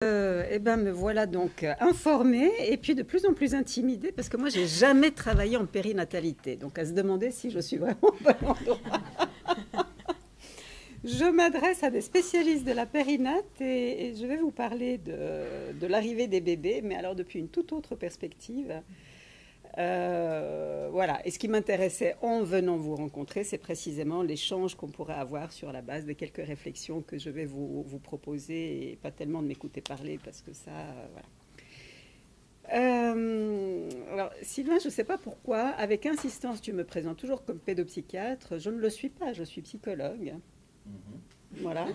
Eh ben, me voilà donc informée et puis de plus en plus intimidée parce que moi, j'ai jamais travaillé en périnatalité. Donc, à se demander si je suis vraiment au bon endroit. Je m'adresse à des spécialistes de la périnate et je vais vous parler de l'arrivée des bébés, mais alors depuis une toute autre perspective. Voilà. Et ce qui m'intéressait en venant vous rencontrer, c'est précisément l'échange qu'on pourrait avoir sur la base de quelques réflexions que je vais vous proposer et pas tellement de m'écouter parler parce que ça, voilà. Alors, Sylvain, je ne sais pas pourquoi, avec insistance, tu me présentes toujours comme pédopsychiatre. Je ne le suis pas, je suis psychologue. Voilà.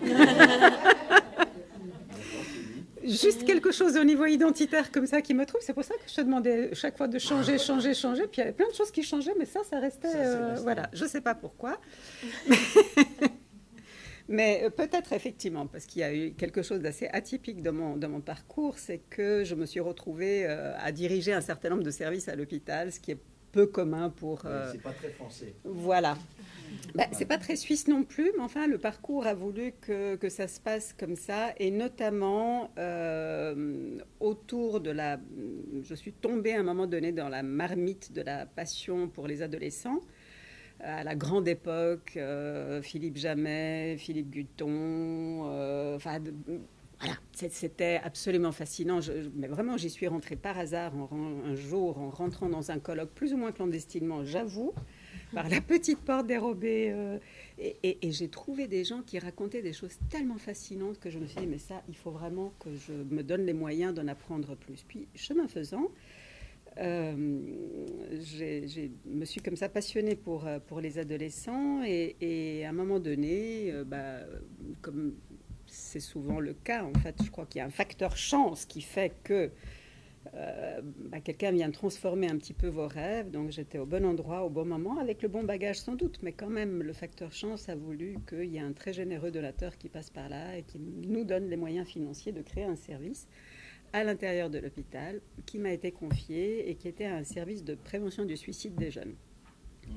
Juste quelque chose au niveau identitaire comme ça qui me trouve. C'est pour ça que je te demandais chaque fois de changer. Puis il y avait plein de choses qui changeaient, mais ça restait. Voilà, je ne sais pas pourquoi. Mais peut-être effectivement, parce qu'il y a eu quelque chose d'assez atypique dans mon parcours, c'est que je me suis retrouvée à diriger un certain nombre de services à l'hôpital, ce qui est peu commun pour... c'est pas très français. Voilà. Ben, c'est pas très suisse non plus, mais enfin, le parcours a voulu que ça se passe comme ça, et notamment autour de la... Je suis tombée à un moment donné dans la marmite de la passion pour les adolescents, à la grande époque, Philippe Jamais, Philippe Gutton, voilà, c'était absolument fascinant. Mais vraiment, j'y suis rentrée par hasard un jour en rentrant dans un colloque plus ou moins clandestinement, j'avoue, par la petite porte dérobée. Et j'ai trouvé des gens qui racontaient des choses tellement fascinantes que je me suis dit, mais ça, il faut vraiment que je me donne les moyens d'en apprendre plus. Puis, chemin faisant, je me suis comme ça passionnée pour les adolescents et à un moment donné, comme c'est souvent le cas, en fait, je crois qu'il y a un facteur chance qui fait que quelqu'un vient transformer un petit peu vos rêves. Donc j'étais au bon endroit, au bon moment, avec le bon bagage sans doute, mais quand même le facteur chance a voulu qu'il y ait un très généreux donateur qui passe par là et qui nous donne les moyens financiers de créer un service à l'intérieur de l'hôpital qui m'a été confié et qui était un service de prévention du suicide des jeunes.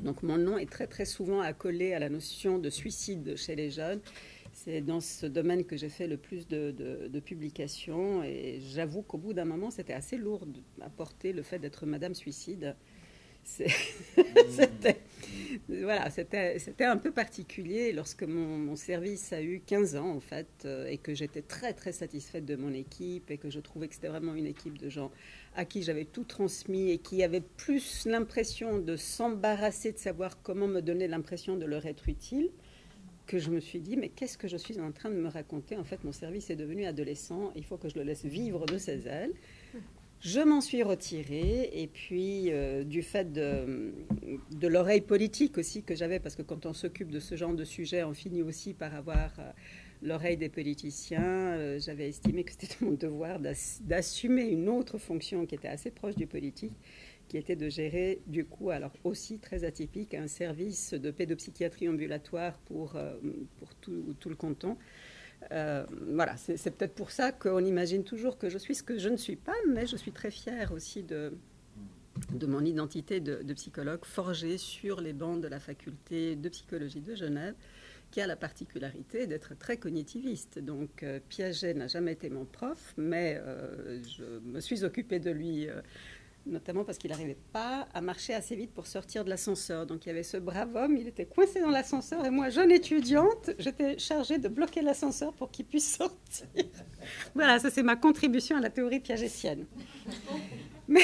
Donc mon nom est très très souvent accolé à la notion de suicide chez les jeunes. C'est dans ce domaine que j'ai fait le plus de publications et j'avoue qu'au bout d'un moment c'était assez lourd à porter le fait d'être Madame Suicide. C'était un peu particulier lorsque mon service a eu 15 ans en fait et que j'étais très très satisfaite de mon équipe et que je trouvais que c'était vraiment une équipe de gens à qui j'avais tout transmis et qui avaient plus l'impression de s'embarrasser de savoir comment me donner l'impression de leur être utile, que je me suis dit, mais qu'est-ce que je suis en train de me raconter? En fait, mon service est devenu adolescent, il faut que je le laisse vivre de ses ailes. Je m'en suis retirée et puis du fait de l'oreille politique aussi que j'avais, parce que quand on s'occupe de ce genre de sujet, on finit aussi par avoir l'oreille des politiciens. J'avais estimé que c'était mon devoir d'assumer une autre fonction qui était assez proche du politique, qui était de gérer, du coup, alors aussi très atypique, un service de pédopsychiatrie ambulatoire pour tout le canton. Voilà, c'est peut-être pour ça qu'on imagine toujours que je suis ce que je ne suis pas, mais je suis très fière aussi de mon identité de psychologue forgée sur les bancs de la faculté de psychologie de Genève, qui a la particularité d'être très cognitiviste. Donc Piaget n'a jamais été mon prof, mais je me suis occupée de lui notamment parce qu'il n'arrivait pas à marcher assez vite pour sortir de l'ascenseur. Donc il y avait ce brave homme, il était coincé dans l'ascenseur, et moi, jeune étudiante, j'étais chargée de bloquer l'ascenseur pour qu'il puisse sortir. Voilà, ça c'est ma contribution à la théorie piagétienne. Mais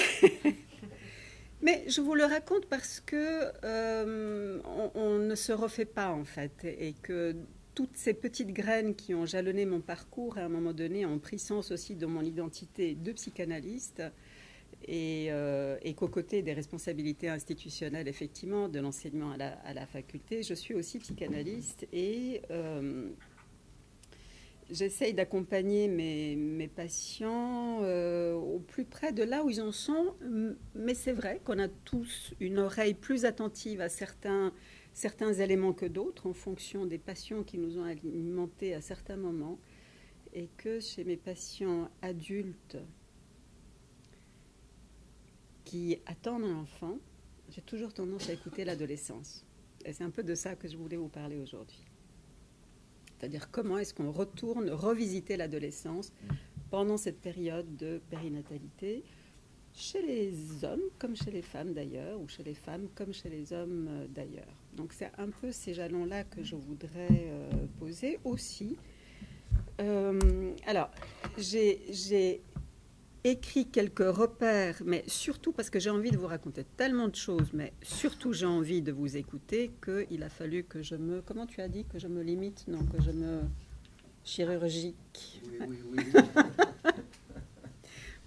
je vous le raconte parce que on ne se refait pas en fait, et que toutes ces petites graines qui ont jalonné mon parcours, à un moment donné, ont pris sens aussi dans mon identité de psychanalyste. Et qu'aux côtés des responsabilités institutionnelles, effectivement, de l'enseignement à la faculté, je suis aussi psychanalyste et j'essaye d'accompagner mes patients au plus près de là où ils en sont. Mais c'est vrai qu'on a tous une oreille plus attentive à certains éléments que d'autres en fonction des passions qui nous ont alimentés à certains moments. Et que chez mes patients adultes qui attendent un enfant, j'ai toujours tendance à écouter l'adolescence. Et c'est un peu de ça que je voulais vous parler aujourd'hui. c'est-à-dire comment est-ce qu'on retourne revisiter l'adolescence pendant cette période de périnatalité, chez les hommes comme chez les femmes d'ailleurs, ou chez les femmes comme chez les hommes d'ailleurs. Donc c'est un peu ces jalons-là que je voudrais poser aussi. Alors, j'ai écrit quelques repères, mais surtout parce que j'ai envie de vous raconter tellement de choses, mais surtout j'ai envie de vous écouter, qu'il a fallu que je me... Comment tu as dit? Que je me limite? Non, que je me... Chirurgique. Oui.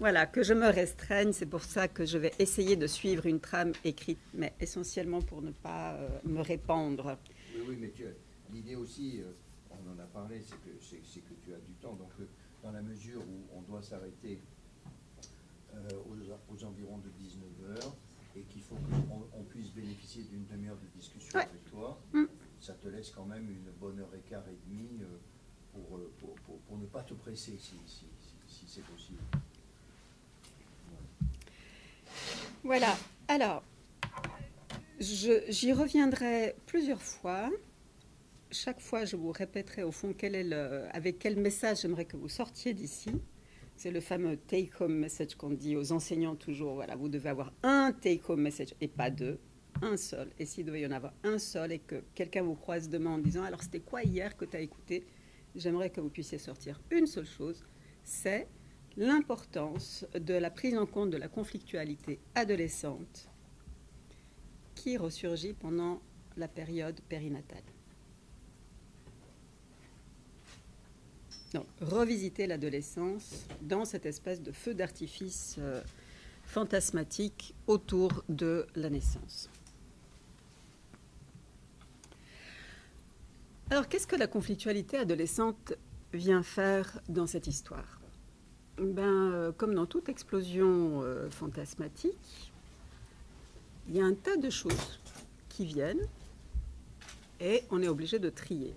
Voilà, que je me restreigne. C'est pour ça que je vais essayer de suivre une trame écrite, mais essentiellement pour ne pas me répandre. Oui, mais l'idée aussi, on en a parlé, c'est que tu as du temps. Donc, dans la mesure où on doit s'arrêter aux environs de 19 heures et qu'il faut qu'on puisse bénéficier d'une demi-heure de discussion avec toi, ça te laisse quand même une bonne heure et quart et demie pour ne pas te presser si c'est possible. Voilà. Alors, j'y reviendrai plusieurs fois. Chaque fois, je vous répéterai au fond avec quel message j'aimerais que vous sortiez d'ici. C'est le fameux take-home message qu'on dit aux enseignants toujours. Voilà, vous devez avoir un take-home message et pas deux, un seul. Et s'il devait y en avoir un seul et que quelqu'un vous croise demain en disant « Alors, c'était quoi hier que tu as écouté ?» J'aimerais que vous puissiez sortir une seule chose, c'est l'importance de la prise en compte de la conflictualité adolescente qui ressurgit pendant la période périnatale. Donc, revisiter l'adolescence dans cette espèce de feu d'artifice fantasmatique autour de la naissance. Alors, qu'est-ce que la conflictualité adolescente vient faire dans cette histoire? Comme dans toute explosion fantasmatique, il y a un tas de choses qui viennent et on est obligé de trier.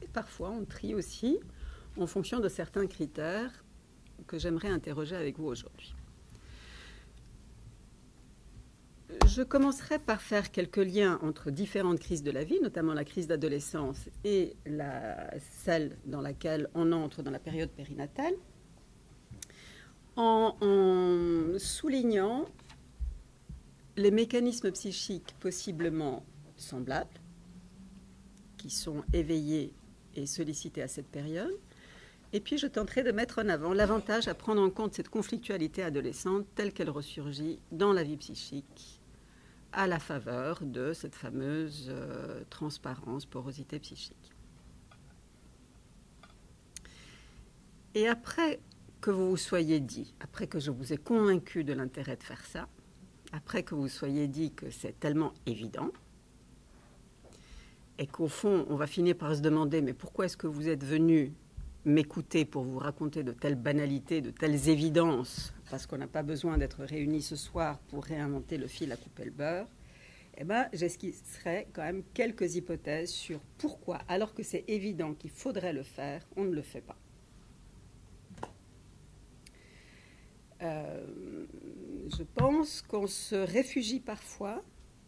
Et parfois, on trie aussi en fonction de certains critères que j'aimerais interroger avec vous aujourd'hui. Je commencerai par faire quelques liens entre différentes crises de la vie, notamment la crise d'adolescence et celle dans laquelle on entre dans la période périnatale, en soulignant les mécanismes psychiques possiblement semblables, qui sont éveillés et sollicités à cette période. Et puis, je tenterai de mettre en avant l'avantage à prendre en compte cette conflictualité adolescente telle qu'elle ressurgit dans la vie psychique, à la faveur de cette fameuse transparence, porosité psychique. Et après que vous vous soyez dit, après que je vous ai convaincu de l'intérêt de faire ça, après que vous soyez dit que c'est tellement évident, et qu'au fond, on va finir par se demander, mais pourquoi est-ce que vous êtes venu m'écouter pour vous raconter de telles banalités, de telles évidences, parce qu'on n'a pas besoin d'être réunis ce soir pour réinventer le fil à couper le beurre, j'esquisserai quand même quelques hypothèses sur pourquoi, alors que c'est évident qu'il faudrait le faire, on ne le fait pas. Je pense qu'on se réfugie parfois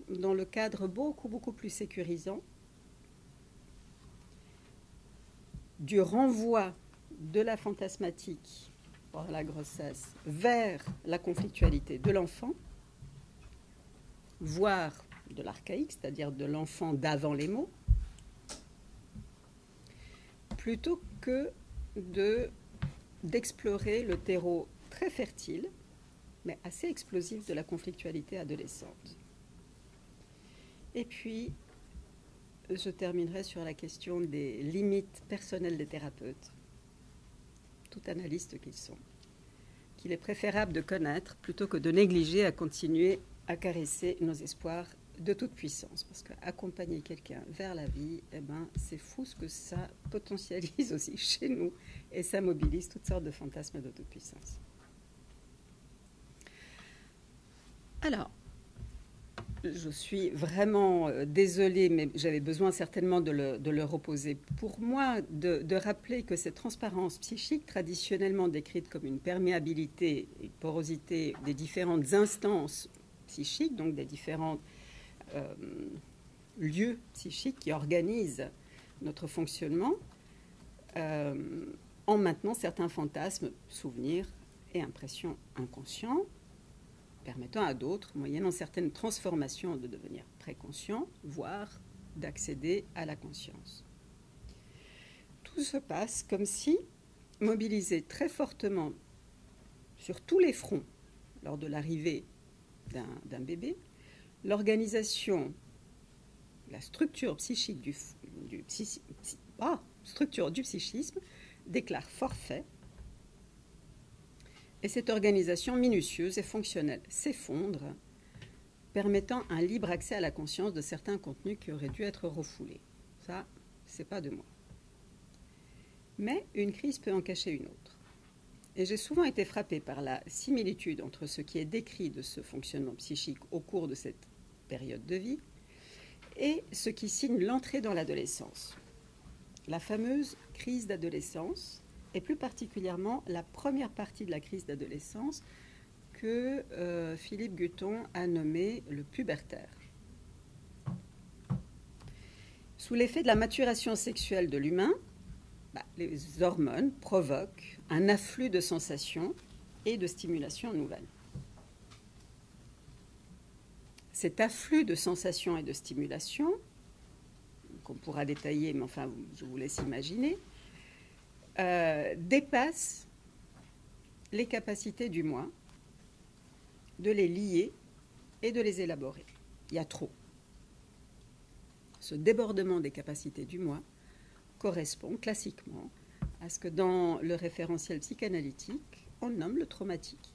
dans le cadre beaucoup plus sécurisant du renvoi de la fantasmatique par la grossesse vers la conflictualité de l'enfant, voire de l'archaïque, c'est-à-dire de l'enfant d'avant les mots, plutôt que d'explorer le terreau très fertile, mais assez explosif de la conflictualité adolescente. Et puis, je terminerai sur la question des limites personnelles des thérapeutes, tout analystes qu'ils sont, qu'il est préférable de connaître plutôt que de négliger à continuer à caresser nos espoirs de toute puissance. Parce qu'accompagner quelqu'un vers la vie, c'est fou ce que ça potentialise aussi chez nous et ça mobilise toutes sortes de fantasmes de toute puissance. Alors, je suis vraiment désolée, mais j'avais besoin certainement de le reposer. Pour moi, de rappeler que cette transparence psychique, traditionnellement décrite comme une perméabilité et porosité des différentes instances psychiques, donc des différents lieux psychiques qui organisent notre fonctionnement en maintenant certains fantasmes, souvenirs et impressions inconscients, permettant à d'autres, moyennant certaines transformations, de devenir préconscients, voire d'accéder à la conscience. Tout se passe comme si, mobilisé très fortement sur tous les fronts lors de l'arrivée d'un bébé, l'organisation, la structure psychique structure du psychisme déclare forfait, et cette organisation minutieuse et fonctionnelle s'effondre, permettant un libre accès à la conscience de certains contenus qui auraient dû être refoulés. Ça, c'est pas de moi. Mais une crise peut en cacher une autre. Et j'ai souvent été frappée par la similitude entre ce qui est décrit de ce fonctionnement psychique au cours de cette période de vie et ce qui signe l'entrée dans l'adolescence. La fameuse crise d'adolescence, et plus particulièrement la première partie de la crise d'adolescence que Philippe Guthon a nommée le pubertaire. Sous l'effet de la maturation sexuelle de l'humain, les hormones provoquent un afflux de sensations et de stimulations nouvelles. Cet afflux de sensations et de stimulations, qu'on pourra détailler, mais enfin, je vous laisse imaginer, dépasse les capacités du moi de les lier et de les élaborer. Il y a trop. Ce débordement des capacités du moi correspond classiquement à ce que dans le référentiel psychanalytique, on nomme le traumatique.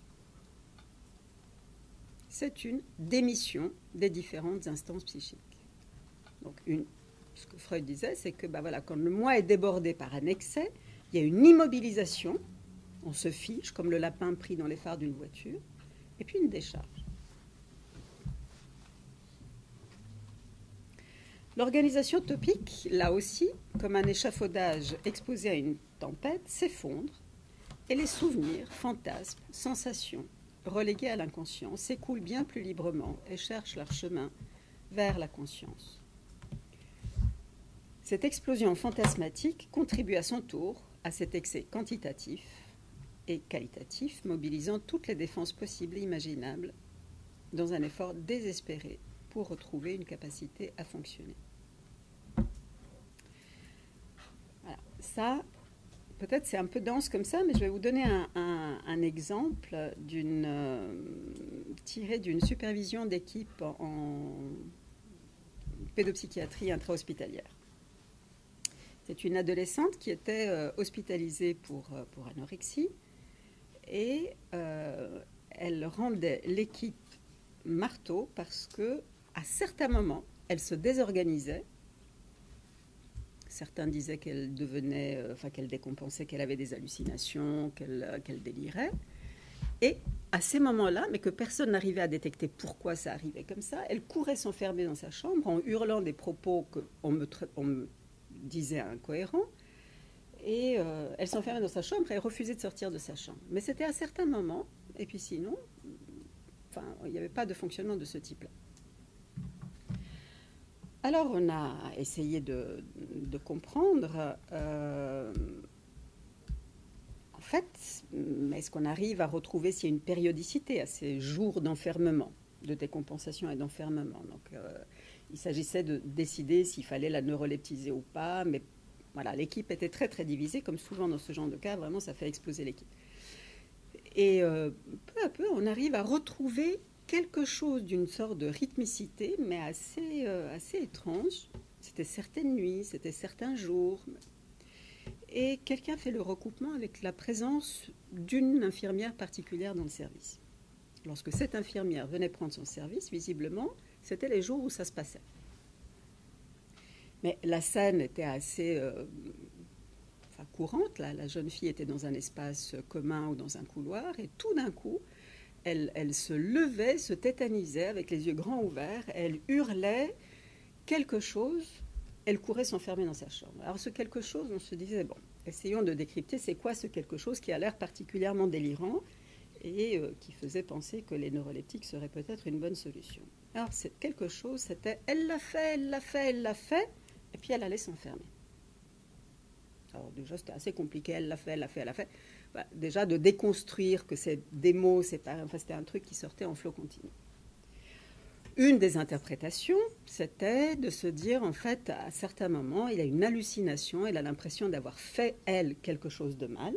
C'est une démission des différentes instances psychiques. Donc, ce que Freud disait, c'est que quand le moi est débordé par un excès, il y a une immobilisation, on se fige comme le lapin pris dans les phares d'une voiture, et puis une décharge. L'organisation topique, là aussi, comme un échafaudage exposé à une tempête, s'effondre et les souvenirs, fantasmes, sensations, relégués à l'inconscient, s'écoulent bien plus librement et cherchent leur chemin vers la conscience. Cette explosion fantasmatique contribue à son tour à cet excès quantitatif et qualitatif, mobilisant toutes les défenses possibles et imaginables dans un effort désespéré pour retrouver une capacité à fonctionner. Voilà. Ça, peut-être c'est un peu dense comme ça, mais je vais vous donner un exemple tiré d'une supervision d'équipe en pédopsychiatrie intra-hospitalière. C'est une adolescente qui était hospitalisée pour anorexie et elle rendait l'équipe marteau parce que à certains moments, elle se désorganisait. Certains disaient qu'elle devenait, qu'elle décompensait, qu'elle avait des hallucinations, qu'elle délirait. Et à ces moments-là, mais que personne n'arrivait à détecter pourquoi ça arrivait comme ça, elle courait s'enfermer dans sa chambre en hurlant des propos qu'on me disait incohérents. Et elle s'enfermait dans sa chambre et elle refusait de sortir de sa chambre. Mais c'était à certains moments, et puis sinon, il n'y avait pas de fonctionnement de ce type-là. Alors, on a essayé de comprendre, en fait, est-ce qu'on arrive à retrouver s'il y a une périodicité à ces jours d'enfermement, de décompensation et d'enfermement. Donc, il s'agissait de décider s'il fallait la neuroleptiser ou pas, mais voilà, l'équipe était très, très divisée, comme souvent dans ce genre de cas, vraiment, ça fait exploser l'équipe. Et peu à peu, on arrive à retrouver quelque chose d'une sorte de rythmicité, mais assez étrange. C'était certaines nuits, c'était certains jours. Et quelqu'un fait le recoupement avec la présence d'une infirmière particulière dans le service. Lorsque cette infirmière venait prendre son service, visiblement, c'était les jours où ça se passait. Mais la scène était assez courante. Là. La jeune fille était dans un espace commun ou dans un couloir, et tout d'un coup, elle se levait, se tétanisait avec les yeux grands ouverts, elle hurlait quelque chose, elle courait s'enfermer dans sa chambre. Alors ce quelque chose, on se disait, bon, essayons de décrypter, c'est quoi ce quelque chose qui a l'air particulièrement délirant et qui faisait penser que les neuroleptiques seraient peut-être une bonne solution. Alors c'est quelque chose, c'était, elle l'a fait, et puis elle allait s'enfermer. Alors déjà, c'était assez compliqué. Elle l'a fait, elle l'a fait, elle l'a fait. Bah, déjà, de déconstruire que c'est des mots, c'est pas, enfin, c'était un truc qui sortait en flot continu. Une des interprétations, c'était de se dire, en fait, à certains moments, il a une hallucination, elle a l'impression d'avoir fait, elle, quelque chose de mal,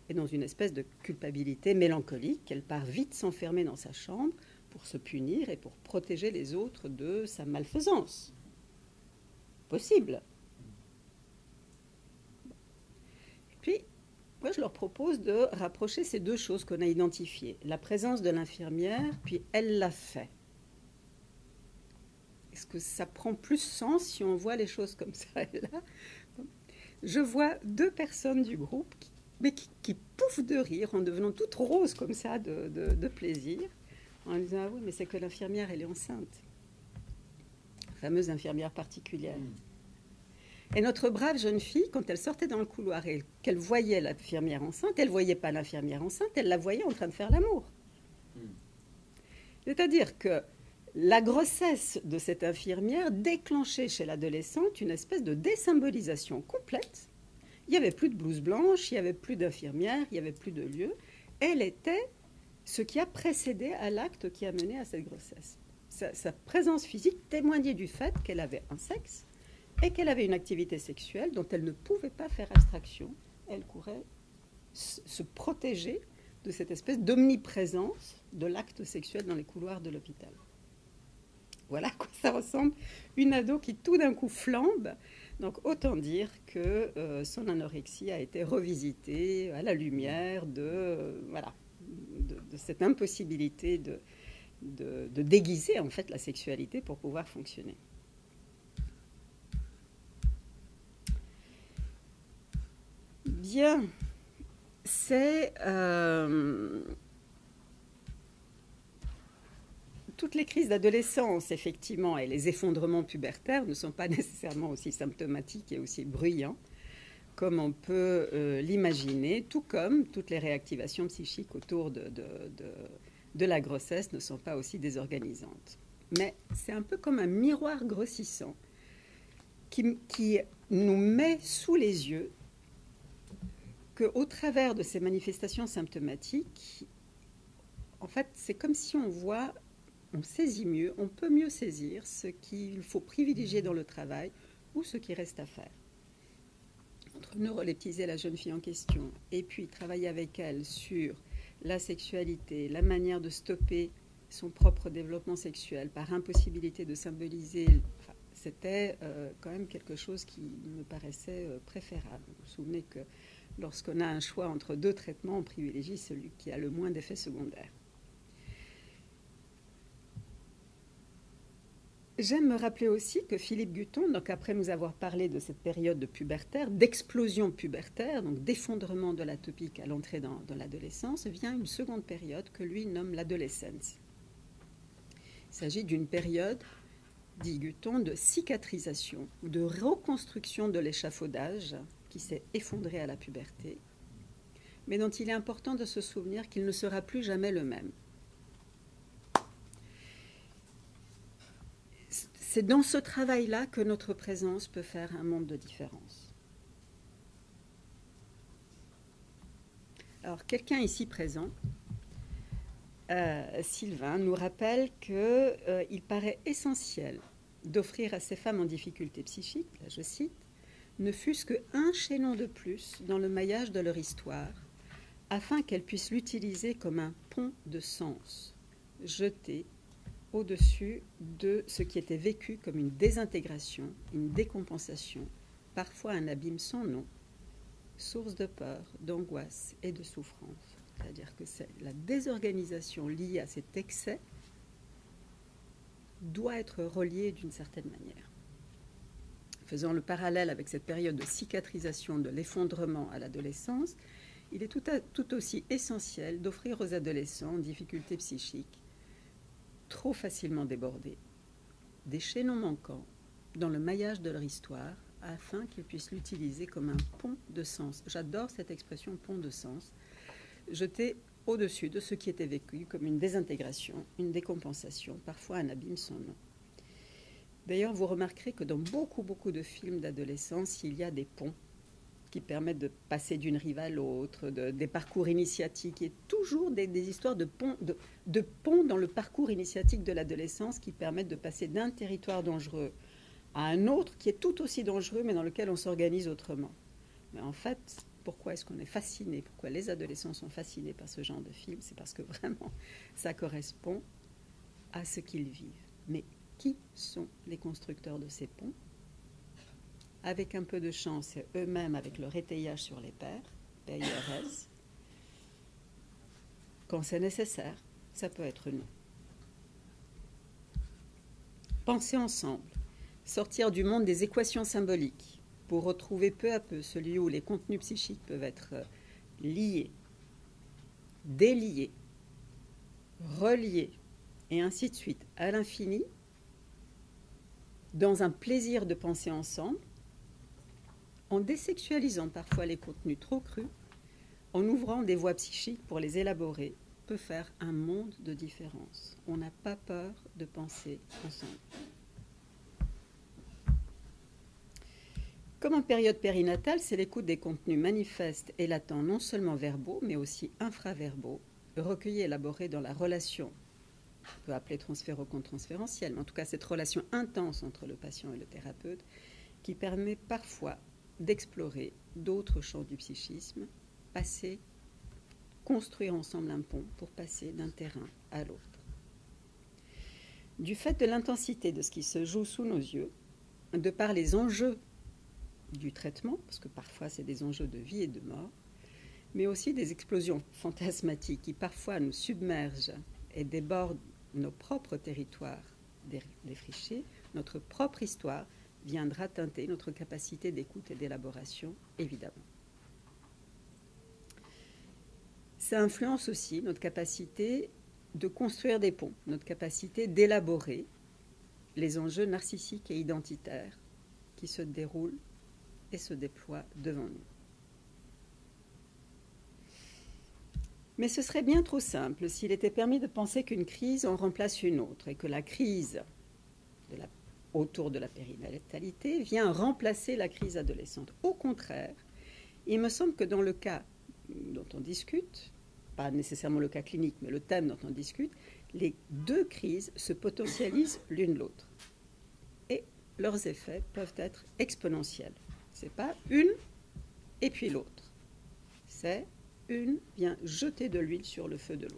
et dans une espèce de culpabilité mélancolique, elle part vite s'enfermer dans sa chambre pour se punir et pour protéger les autres de sa malfaisance. Possible. Et puis, moi, je leur propose de rapprocher ces deux choses qu'on a identifiées. La présence de l'infirmière, puis elle l'a fait. Est-ce que ça prend plus sens si on voit les choses comme ça et là? Je vois deux personnes du groupe qui pouffent de rire en devenant toutes roses comme ça de plaisir, en disant « Ah oui, mais c'est que l'infirmière, elle est enceinte. » La fameuse infirmière particulière. Et notre brave jeune fille, quand elle sortait dans le couloir et qu'elle voyait l'infirmière enceinte, elle ne voyait pas l'infirmière enceinte, elle la voyait en train de faire l'amour. C'est-à-dire que la grossesse de cette infirmière déclenchait chez l'adolescente une espèce de désymbolisation complète. Il n'y avait plus de blouse blanche, il n'y avait plus d'infirmière, il n'y avait plus de lieu. Elle était ce qui a précédé à l'acte qui a mené à cette grossesse. Sa présence physique témoignait du fait qu'elle avait un sexe et qu'elle avait une activité sexuelle dont elle ne pouvait pas faire abstraction. Elle courait se protéger de cette espèce d'omniprésence de l'acte sexuel dans les couloirs de l'hôpital. Voilà à quoi ça ressemble, une ado qui tout d'un coup flambe. Donc autant dire que son anorexie a été revisitée à la lumière de cette impossibilité de déguiser en fait la sexualité pour pouvoir fonctionner. Bien, c'est... toutes les crises d'adolescence, effectivement, et les effondrements pubertaires ne sont pas nécessairement aussi symptomatiques et aussi bruyants comme on peut l'imaginer, tout comme toutes les réactivations psychiques autour de la grossesse ne sont pas aussi désorganisantes. Mais c'est un peu comme un miroir grossissant qui nous met sous les yeux qu'au travers de ces manifestations symptomatiques, en fait, c'est comme si on saisit mieux, on peut mieux saisir ce qu'il faut privilégier dans le travail ou ce qui reste à faire. Entre neuroleptiser la jeune fille en question et puis travailler avec elle sur la sexualité, la manière de stopper son propre développement sexuel par impossibilité de symboliser, enfin, c'était quand même quelque chose qui me paraissait préférable. Vous vous souvenez que lorsqu'on a un choix entre deux traitements, on privilégie celui qui a le moins d'effets secondaires. J'aime me rappeler aussi que Philippe Gutton, donc après nous avoir parlé de cette période de pubertaire, d'explosion pubertaire, donc d'effondrement de l'atopique à l'entrée dans l'adolescence, vient une seconde période que lui nomme l'adolescence. Il s'agit d'une période, dit Gutton, de cicatrisation ou de reconstruction de l'échafaudage qui s'est effondré à la puberté, mais dont il est important de se souvenir qu'il ne sera plus jamais le même. C'est dans ce travail-là que notre présence peut faire un monde de différence. Alors, quelqu'un ici présent, Sylvain, nous rappelle qu'il paraît essentiel d'offrir à ces femmes en difficulté psychique, là je cite, ne fût-ce qu'un chaînon de plus dans le maillage de leur histoire, afin qu'elles puissent l'utiliser comme un pont de sens, jeté au-dessus de ce qui était vécu comme une désintégration, une décompensation, parfois un abîme sans nom, source de peur, d'angoisse et de souffrance. C'est-à-dire que c'est la désorganisation liée à cet excès doit être reliée d'une certaine manière. Faisant le parallèle avec cette période de cicatrisation de l'effondrement à l'adolescence, il est tout aussi essentiel d'offrir aux adolescents en difficulté psychique trop facilement débordés, des chaînons manquants dans le maillage de leur histoire afin qu'ils puissent l'utiliser comme un pont de sens. J'adore cette expression pont de sens, jeté au-dessus de ce qui était vécu comme une désintégration, une décompensation, parfois un abîme sans nom. D'ailleurs, vous remarquerez que dans beaucoup de films d'adolescence, il y a des ponts qui permettent de passer d'une rive à l'autre, des parcours initiatiques, et toujours des histoires de pont dans le parcours initiatique de l'adolescence qui permettent de passer d'un territoire dangereux à un autre qui est tout aussi dangereux, mais dans lequel on s'organise autrement. Mais en fait, pourquoi est-ce qu'on est fasciné? Pourquoi les adolescents sont fascinés par ce genre de film? C'est parce que vraiment, ça correspond à ce qu'ils vivent. Mais qui sont les constructeurs de ces ponts? Avec un peu de chance, c'est eux-mêmes avec leur étayage sur les PIRS. Quand c'est nécessaire, ça peut être nous. Pensez ensemble, sortir du monde des équations symboliques pour retrouver peu à peu celui où les contenus psychiques peuvent être liés, déliés, reliés, et ainsi de suite, à l'infini, dans un plaisir de penser ensemble, en désexualisant parfois les contenus trop crus, en ouvrant des voies psychiques pour les élaborer, peut faire un monde de différence. On n'a pas peur de penser ensemble. Comme en période périnatale, c'est l'écoute des contenus manifestes et latents, non seulement verbaux, mais aussi infraverbaux, recueillis et élaborés dans la relation, on peut appeler transféro-transférentielle, mais en tout cas cette relation intense entre le patient et le thérapeute, qui permet parfois d'explorer d'autres champs du psychisme, construire ensemble un pont pour passer d'un terrain à l'autre. Du fait de l'intensité de ce qui se joue sous nos yeux, de par les enjeux du traitement, parce que parfois c'est des enjeux de vie et de mort, mais aussi des explosions fantasmatiques qui parfois nous submergent et débordent nos propres territoires défrichés, notre propre histoire viendra teinter notre capacité d'écoute et d'élaboration, évidemment. Ça influence aussi notre capacité de construire des ponts, notre capacité d'élaborer les enjeux narcissiques et identitaires qui se déroulent et se déploient devant nous. Mais ce serait bien trop simple s'il était permis de penser qu'une crise en remplace une autre et que la crise autour de la périnatalité vient remplacer la crise adolescente. Au contraire, il me semble que dans le cas dont on discute, pas nécessairement le cas clinique, mais le thème dont on discute, les deux crises se potentialisent l'une l'autre. Et leurs effets peuvent être exponentiels. Ce n'est pas une et puis l'autre. C'est une vient jeter de l'huile sur le feu de l'autre.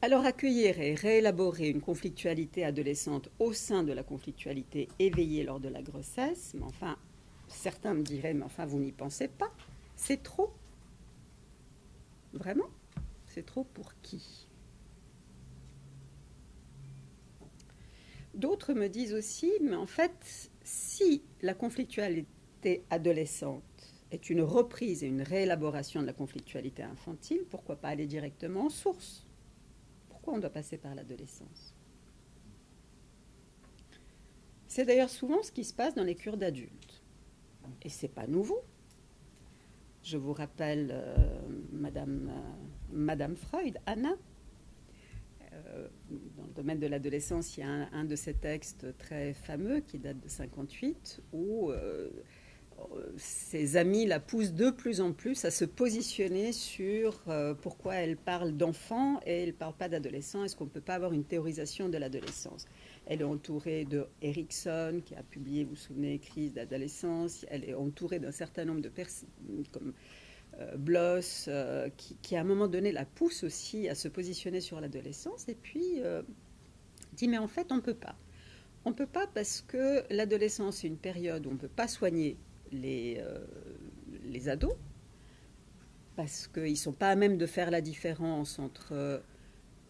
Alors accueillir et réélaborer une conflictualité adolescente au sein de la conflictualité éveillée lors de la grossesse, mais enfin, certains me diraient, mais enfin, vous n'y pensez pas, c'est trop. Vraiment, c'est trop pour qui? D'autres me disent aussi, mais en fait, si la conflictualité adolescente est une reprise et une réélaboration de la conflictualité infantile, pourquoi pas aller directement en source? Pourquoi on doit passer par l'adolescence? C'est d'ailleurs souvent ce qui se passe dans les cures d'adultes. Et ce n'est pas nouveau. Je vous rappelle Madame Freud, Anna. Dans le domaine de l'adolescence, il y a un de ces textes très fameux qui date de 1958 où ses amis la poussent de plus en plus à se positionner sur pourquoi elle parle d'enfants et elle ne parle pas d'adolescents. Est-ce qu'on ne peut pas avoir une théorisation de l'adolescence? Elle est entourée de Erickson, qui a publié, vous vous souvenez, Crise d'adolescence. Elle est entourée d'un certain nombre de personnes, comme Bloss, qui à un moment donné la pousse aussi à se positionner sur l'adolescence. Et puis, dit, mais en fait, on ne peut pas. On ne peut pas parce que l'adolescence, c'est une période où on ne peut pas soigner les ados, parce qu'ils ne sont pas à même de faire la différence entre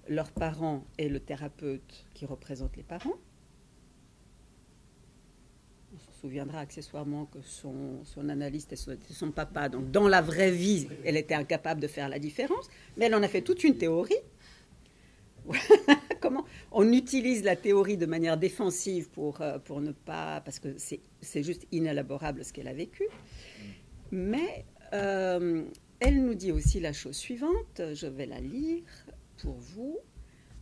leurs parents et le thérapeute qui représente les parents. On se souviendra accessoirement que son analyste et son papa, donc dans la vraie vie, elle était incapable de faire la différence, mais elle en a fait toute une théorie. Comment on utilise la théorie de manière défensive pour ne pas... Parce que c'est juste inélaborable ce qu'elle a vécu. Mais elle nous dit aussi la chose suivante, je vais la lire pour vous.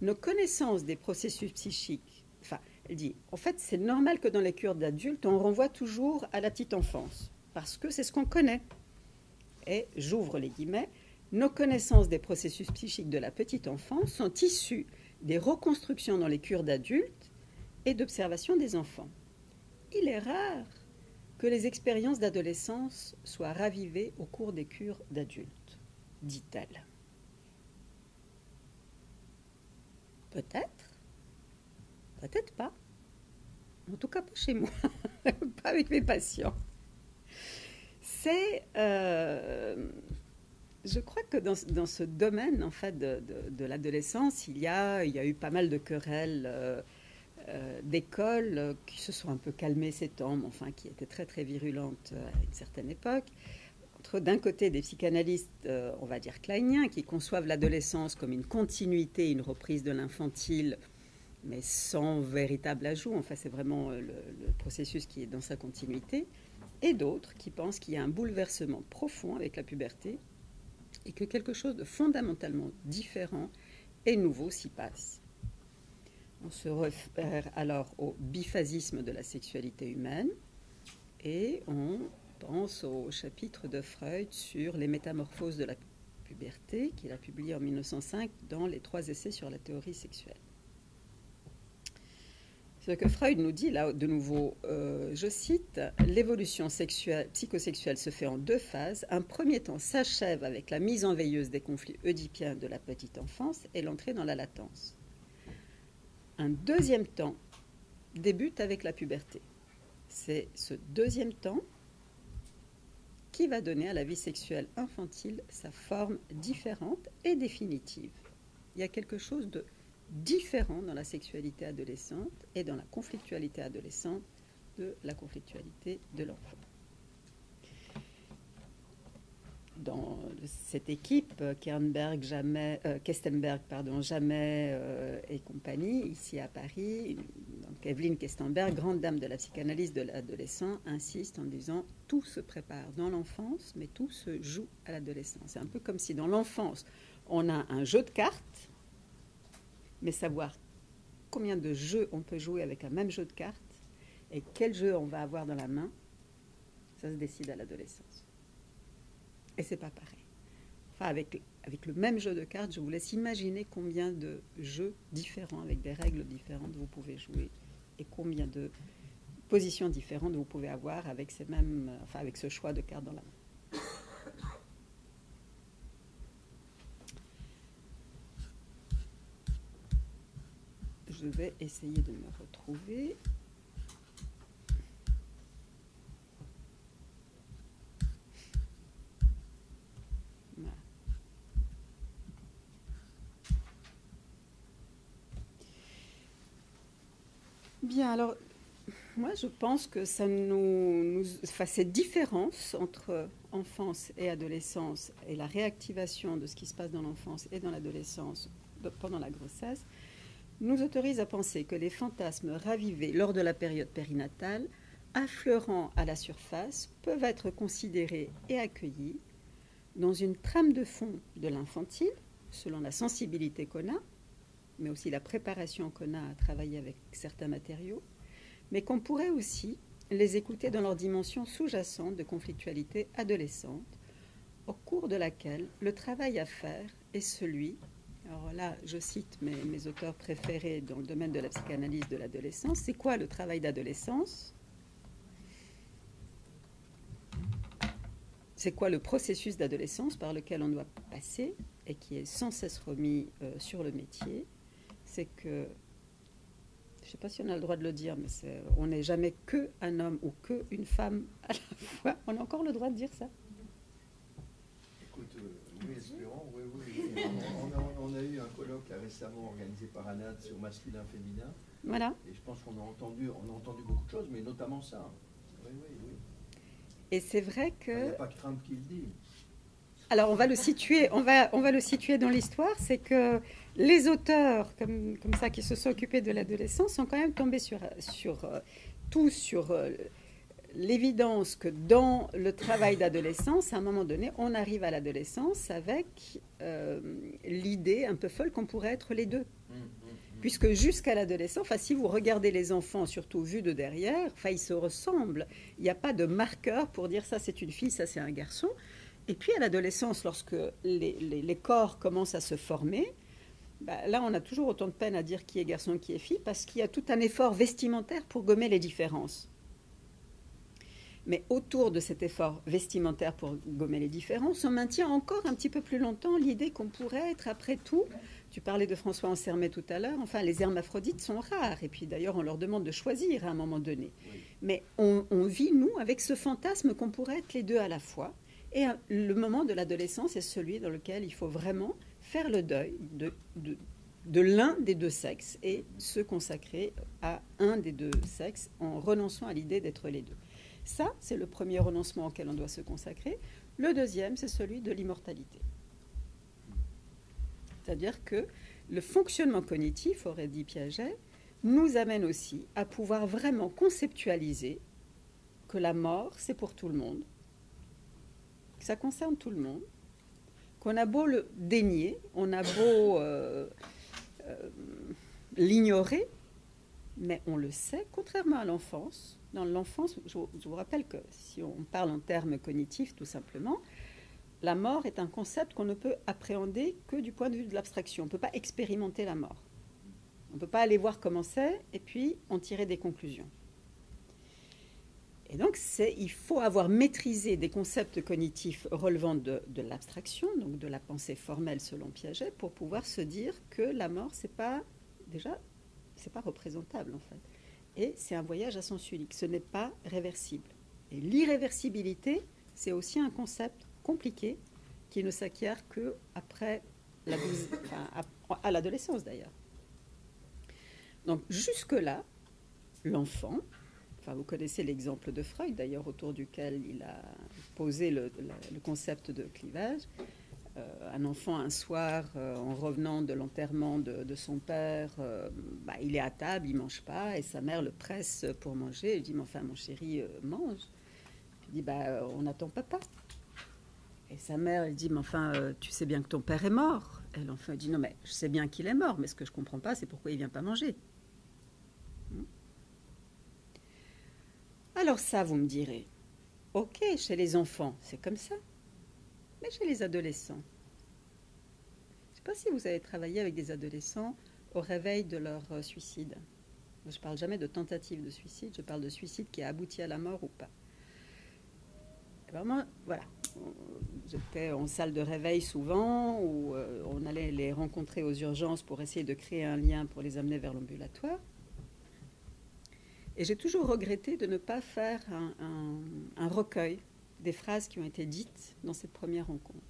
Nos connaissances des processus psychiques... Enfin, elle dit, en fait, c'est normal que dans les cures d'adultes, on renvoie toujours à la petite enfance. parce que c'est ce qu'on connaît. Et, j'ouvre les guillemets, nos connaissances des processus psychiques de la petite enfance sont issues des reconstructions dans les cures d'adultes et d'observation des enfants. Il est rare que les expériences d'adolescence soient ravivées au cours des cures d'adultes, dit-elle. Peut-être, peut-être pas. En tout cas, pas chez moi, pas avec mes patients. C'est, je crois que dans ce domaine en fait de l'adolescence, il y a eu pas mal de querelles d'écoles qui se sont un peu calmées ces temps, mais enfin qui étaient très très virulentes à une certaine époque. Entre d'un côté des psychanalystes, on va dire kleiniens, qui conçoivent l'adolescence comme une continuité, une reprise de l'infantile, mais sans véritable ajout. Enfin, c'est vraiment le processus qui est dans sa continuité. Et d'autres qui pensent qu'il y a un bouleversement profond avec la puberté et que quelque chose de fondamentalement différent et nouveau s'y passe. On se réfère alors au biphasisme de la sexualité humaine et on pense au chapitre de Freud sur les métamorphoses de la puberté qu'il a publié en 1905 dans les 3 essais sur la théorie sexuelle. Ce que Freud nous dit, là, de nouveau, je cite, « L'évolution psychosexuelle se fait en 2 phases. Un premier temps s'achève avec la mise en veilleuse des conflits oedipiens de la petite enfance et l'entrée dans la latence. Un deuxième temps débute avec la puberté. C'est ce deuxième temps qui va donner à la vie sexuelle infantile sa forme différente et définitive. Il y a quelque chose de différent dans la sexualité adolescente et dans la conflictualité adolescente de la conflictualité de l'enfant. Dans cette équipe, Kestenberg, Jamais et compagnie, ici à Paris, donc Evelyne Kestenberg, grande dame de la psychanalyse de l'adolescent, insiste en disant « tout se prépare dans l'enfance, mais tout se joue à l'adolescence ». C'est un peu comme si dans l'enfance, on a un jeu de cartes, mais savoir combien de jeux on peut jouer avec un même jeu de cartes et quel jeu on va avoir dans la main, ça se décide à l'adolescence. Et c'est pas pareil. Enfin, avec le même jeu de cartes, je vous laisse imaginer combien de jeux différents, avec des règles différentes, vous pouvez jouer et combien de positions différentes vous pouvez avoir avec avec ce choix de cartes dans la main. Je vais essayer de me retrouver. Voilà. Bien, alors, moi je pense que ça cette différence entre enfance et adolescence et la réactivation de ce qui se passe dans l'enfance et dans l'adolescence pendant la grossesse nous autorise à penser que les fantasmes ravivés lors de la période périnatale, affleurant à la surface, peuvent être considérés et accueillis dans une trame de fond de l'infantile, selon la sensibilité qu'on a, mais aussi la préparation qu'on a à travailler avec certains matériaux, mais qu'on pourrait aussi les écouter dans leur dimension sous-jacente de conflictualité adolescente, au cours de laquelle le travail à faire est celui. Alors là, je cite mes auteurs préférés dans le domaine de la psychanalyse de l'adolescence. C'est quoi le travail d'adolescence? C'est quoi le processus d'adolescence par lequel on doit passer et qui est sans cesse remis sur le métier? C'est que, je ne sais pas si on a le droit de le dire, mais on n'est jamais qu'un homme ou qu'une femme à la fois. On a encore le droit de dire ça? Écoute, oui, espérons, oui. On a eu un colloque là, récemment organisé par ANAD sur masculin-féminin. Voilà. Et je pense qu'on a entendu beaucoup de choses, mais notamment ça. Oui. Et c'est vrai que... Il n'y a pas que Trump qui le dit. Alors on va le situer dans l'histoire, c'est que les auteurs comme ça qui se sont occupés de l'adolescence sont quand même tombés sur l'évidence que dans le travail d'adolescence, à un moment donné, on arrive à l'adolescence avec l'idée un peu folle qu'on pourrait être les deux. Puisque jusqu'à l'adolescence, enfin, si vous regardez les enfants, surtout vus de derrière, enfin, ils se ressemblent. Il n'y a pas de marqueur pour dire ça c'est une fille, ça c'est un garçon. Et puis à l'adolescence, lorsque les corps commencent à se former, bah, là on a toujours autant de peine à dire qui est garçon, qui est fille, parce qu'il y a tout un effort vestimentaire pour gommer les différences. Mais autour de cet effort vestimentaire pour gommer les différences, on maintient encore un petit peu plus longtemps l'idée qu'on pourrait être, après tout, tu parlais de François Ansermet tout à l'heure, enfin les hermaphrodites sont rares, et puis d'ailleurs on leur demande de choisir à un moment donné. Mais on vit, nous, avec ce fantasme qu'on pourrait être les deux à la fois, et le moment de l'adolescence est celui dans lequel il faut vraiment faire le deuil de l'un des deux sexes et se consacrer à un des deux sexes en renonçant à l'idée d'être les deux. Ça, c'est le premier renoncement auquel on doit se consacrer. Le deuxième, c'est celui de l'immortalité. C'est-à-dire que le fonctionnement cognitif, aurait dit Piaget, nous amène aussi à pouvoir vraiment conceptualiser que la mort, c'est pour tout le monde, que ça concerne tout le monde, qu'on a beau le dénier, on a beau l'ignorer, mais on le sait, contrairement à l'enfance. Dans l'enfance, je vous rappelle que si on parle en termes cognitifs, tout simplement, la mort est un concept qu'on ne peut appréhender que du point de vue de l'abstraction. On ne peut pas expérimenter la mort. On ne peut pas aller voir comment c'est et puis en tirer des conclusions. Et donc, il faut avoir maîtrisé des concepts cognitifs relevant de l'abstraction, donc de la pensée formelle selon Piaget, pour pouvoir se dire que la mort, c'est pas représentable en fait. Et c'est un voyage à sens unique. Ce n'est pas réversible. Et l'irréversibilité, c'est aussi un concept compliqué qui ne s'acquiert qu'après à l'adolescence d'ailleurs. Donc jusque-là, l'enfant, enfin vous connaissez l'exemple de Freud d'ailleurs autour duquel il a posé le concept de clivage. Un enfant un soir, en revenant de l'enterrement de son père, il est à table, il ne mange pas, et sa mère le presse pour manger. Il dit, mais enfin, mon chéri, mange. Il dit, on attend papa. Et sa mère, elle dit, mais enfin, tu sais bien que ton père est mort. Et l'enfant dit, non, mais je sais bien qu'il est mort, mais ce que je ne comprends pas, c'est pourquoi il ne vient pas manger. Alors ça, vous me direz, ok, chez les enfants, c'est comme ça. Mais chez les adolescents, je ne sais pas si vous avez travaillé avec des adolescents au réveil de leur suicide. Je ne parle jamais de tentative de suicide, je parle de suicide qui a abouti à la mort ou pas. Et vraiment, voilà, j'étais en salle de réveil souvent, où on allait les rencontrer aux urgences pour essayer de créer un lien pour les amener vers l'ambulatoire. Et j'ai toujours regretté de ne pas faire un recueil des phrases qui ont été dites dans cette première rencontre.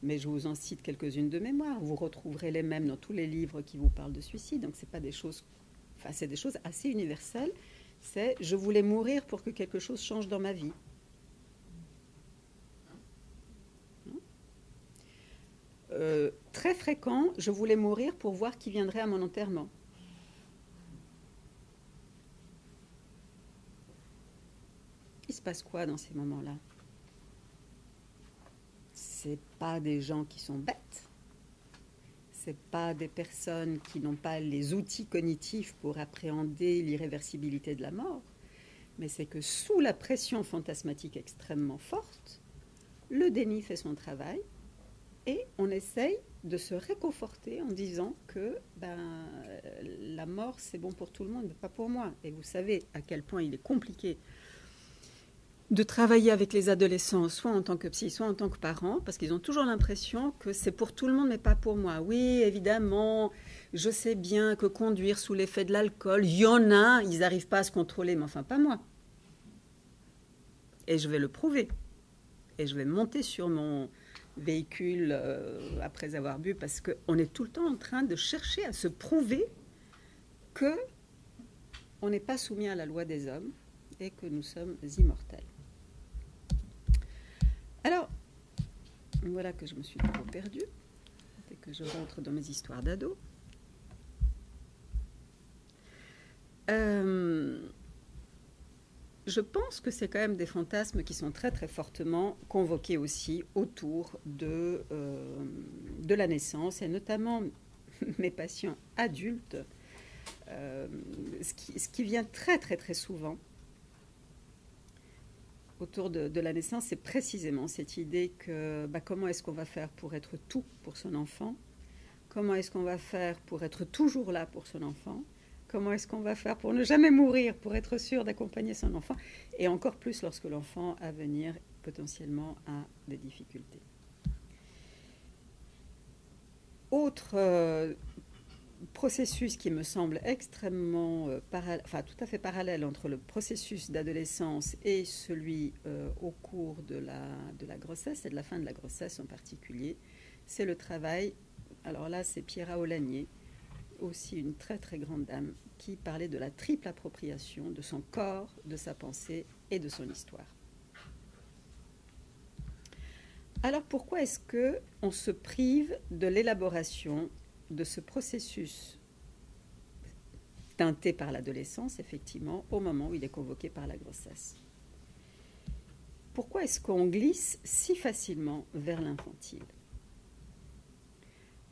Mais je vous en cite quelques-unes de mémoire. Vous retrouverez les mêmes dans tous les livres qui vous parlent de suicide. Donc c'est pas des choses, enfin c'est des choses assez universelles. C'est je voulais mourir pour que quelque chose change dans ma vie. Très fréquent, je voulais mourir pour voir qui viendrait à mon enterrement. Il se passe quoi dans ces moments-là? C'est pas des gens qui sont bêtes. C'est pas des personnes qui n'ont pas les outils cognitifs pour appréhender l'irréversibilité de la mort. Mais c'est que sous la pression fantasmatique extrêmement forte, le déni fait son travail et on essaye de se réconforter en disant que la mort c'est bon pour tout le monde, mais pas pour moi. Et vous savez à quel point il est compliqué de travailler avec les adolescents, soit en tant que psy, soit en tant que parent, parce qu'ils ont toujours l'impression que c'est pour tout le monde, mais pas pour moi. Oui, évidemment, je sais bien que conduire sous l'effet de l'alcool, il y en a, ils n'arrivent pas à se contrôler, mais enfin pas moi. Et je vais le prouver. Et je vais monter sur mon véhicule après avoir bu, parce qu'on est tout le temps en train de chercher à se prouver qu'on n'est pas soumis à la loi des hommes et que nous sommes immortels. Alors, voilà que je me suis trop perdue et que je rentre dans mes histoires d'ado. Je pense que c'est quand même des fantasmes qui sont très très fortement convoqués aussi autour de la naissance et notamment, mes patients adultes, ce qui vient très très très souvent autour de la naissance, c'est précisément cette idée que comment est-ce qu'on va faire pour être tout pour son enfant? Comment est-ce qu'on va faire pour être toujours là pour son enfant? Comment est-ce qu'on va faire pour ne jamais mourir, pour être sûr d'accompagner son enfant? Et encore plus lorsque l'enfant à venir potentiellement a des difficultés. Autre processus qui me semble extrêmement tout à fait parallèle entre le processus d'adolescence et celui au cours de la grossesse et de la fin de la grossesse en particulier, c'est le travail. Alors là, c'est Pierra Olanier, aussi une très très grande dame, qui parlait de la triple appropriation de son corps, de sa pensée et de son histoire. Alors pourquoi est-ce qu'on se prive de l'élaboration de ce processus teinté par l'adolescence, effectivement, au moment où il est convoqué par la grossesse? Pourquoi est-ce qu'on glisse si facilement vers l'infantile?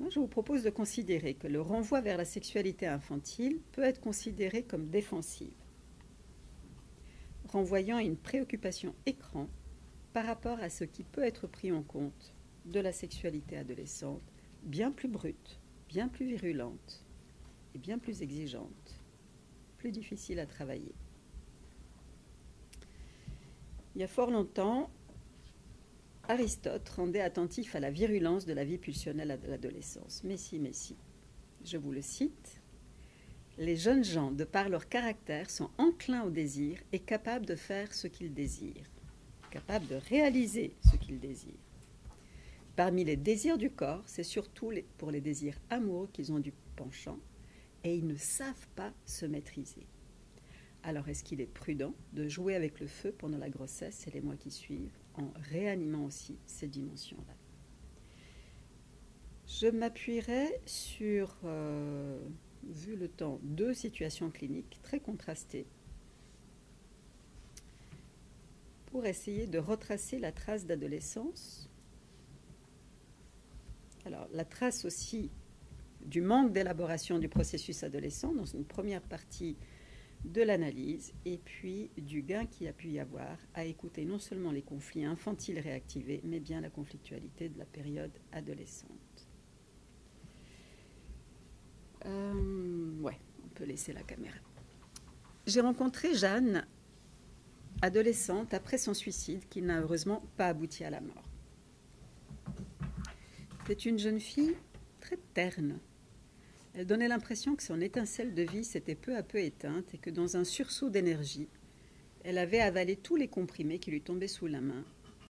Moi, je vous propose de considérer que le renvoi vers la sexualité infantile peut être considéré comme défensive, renvoyant à une préoccupation écran par rapport à ce qui peut être pris en compte de la sexualité adolescente, bien plus brute, bien plus virulente et bien plus exigeante, plus difficile à travailler. Il y a fort longtemps, Aristote rendait attentif à la virulence de la vie pulsionnelle de l'adolescence. Mais si, je vous le cite, « Les jeunes gens, de par leur caractère, sont enclins au désir et capables de faire ce qu'ils désirent, capables de réaliser ce qu'ils désirent. Parmi les désirs du corps, c'est surtout pour les désirs amoureux qu'ils ont du penchant, et ils ne savent pas se maîtriser. Alors est-ce qu'il est prudent de jouer avec le feu pendant la grossesse et les mois qui suivent, en réanimant aussi ces dimensions-là? Je m'appuierai sur, vu le temps, 2 situations cliniques très contrastées pour essayer de retracer la trace d'adolescence. Alors, la trace aussi du manque d'élaboration du processus adolescent dans une première partie de l'analyse, et puis du gain qu'il y a pu y avoir à écouter non seulement les conflits infantiles réactivés, mais bien la conflictualité de la période adolescente. Ouais, on peut laisser la caméra. J'ai rencontré Jeanne, adolescente, après son suicide, qui n'a heureusement pas abouti à la mort. C'est une jeune fille très terne. Elle donnait l'impression que son étincelle de vie s'était peu à peu éteinte et que dans un sursaut d'énergie, elle avait avalé tous les comprimés qui lui tombaient sous la main